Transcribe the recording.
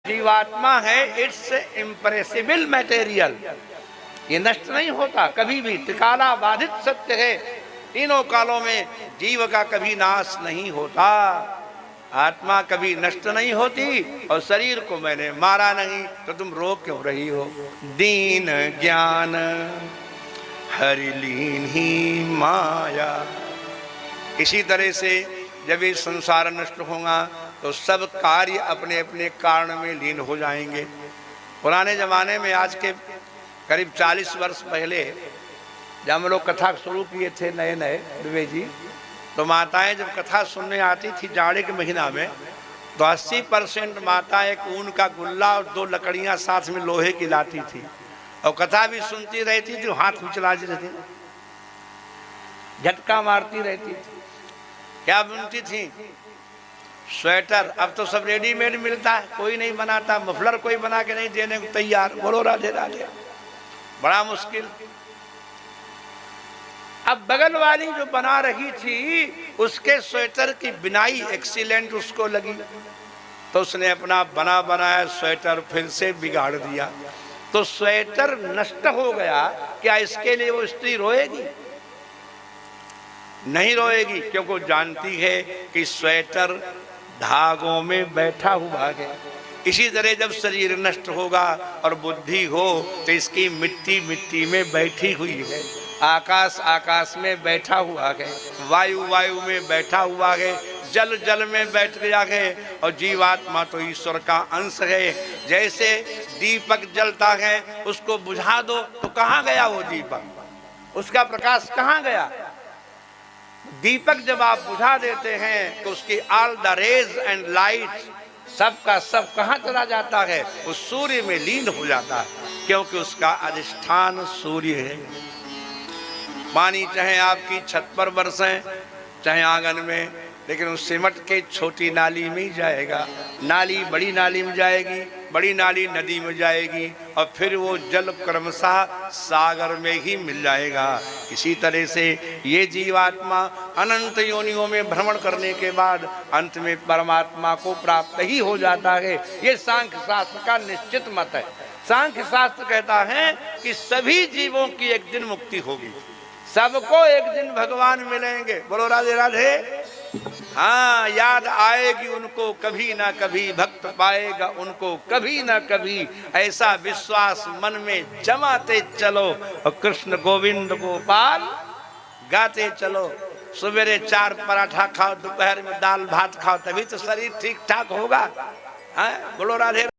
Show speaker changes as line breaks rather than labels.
जीवात्मा है, it's इम्प्रेसिबल material, ये नष्ट नहीं होता कभी भी, त्रिकाला बाधित सत्य है। तीनों कालों में जीव का कभी नाश नहीं होता, आत्मा कभी नष्ट नहीं होती। और शरीर को मैंने मारा नहीं तो तुम रो क्यों रही हो। दीन ज्ञान हरि लीन ही माया। इसी तरह से जब ये संसार नष्ट होगा तो सब कार्य अपने अपने कारण में लीन हो जाएंगे। पुराने जमाने में, आज के करीब 40 वर्ष पहले जब हम लोग कथा शुरू किए थे नए नए विवेक जी, तो माताएं जब कथा सुनने आती थी जाड़े के महीना में, तो 80% माता एक ऊन का गुल्ला और 2 लकड़ियां साथ में लोहे की लाती थी, और कथा भी सुनती रहती थी, हाथ उचलाती रहती, झटका मारती रहती थी। क्या बुनती थी? स्वेटर। अब तो सब रेडीमेड मिलता है, कोई नहीं बनाता, मफलर कोई बना के नहीं देने को तैयार। बोलो राधे राधे। बड़ा मुश्किल। अब बगल वाली जो बना रही थी उसके स्वेटर की बिनाई एक्सीलेंट उसको लगी, तो उसने अपना बना बनाया स्वेटर फिर से बिगाड़ दिया, तो स्वेटर नष्ट हो गया। क्या इसके लिए वो स्त्री रोएगी? नहीं रोएगी, क्योंकि वो जानती है कि स्वेटर धागों में बैठा हुआ है। इसी तरह जब शरीर नष्ट होगा और बुद्धि हो तो इसकी मिट्टी मिट्टी में बैठी हुई है, आकाश आकाश में बैठा हुआ है, वायु वायु में बैठा हुआ है, जल जल में बैठ गया है। और जीवात्मा तो ईश्वर का अंश है। जैसे दीपक जलता है, उसको बुझा दो तो कहाँ गया वो दीपक, उसका प्रकाश कहाँ गया? दीपक जब आप बुझा देते हैं तो उसकी all the rage and light सब का सब कहाँ चला जाता है? उस सूर्य में लीन हो जाता है, क्योंकि उसका अधिष्ठान सूर्य है। पानी चाहे आपकी छत पर बरसे चाहे आंगन में, लेकिन उस सिमट के छोटी नाली में ही जाएगा। नाली बड़ी नाली में जाएगी, बड़ी नाली नदी में जाएगी, और फिर वो जल क्रमशः सागर में ही मिल जाएगा। इसी तरह से ये जीवात्मा अनंत योनियों में भ्रमण करने के बाद अंत में परमात्मा को प्राप्त ही हो जाता है। ये सांख्य शास्त्र का निश्चित मत है। सांख्य शास्त्र कहता है कि सभी जीवों की एक दिन मुक्ति होगी, सबको एक दिन भगवान मिलेंगे। बोलो राधे राधे। हाँ, याद आएगी उनको कभी ना कभी, भक्त पाएगा उनको कभी ना कभी, ऐसा विश्वास मन में जमाते चलो और कृष्ण गोविंद गोपाल गाते चलो। सवेरे 4 पराठा खाओ, दोपहर में दाल भात खाओ, तभी तो शरीर ठीक ठाक होगा। हाँ, बोलो राधे।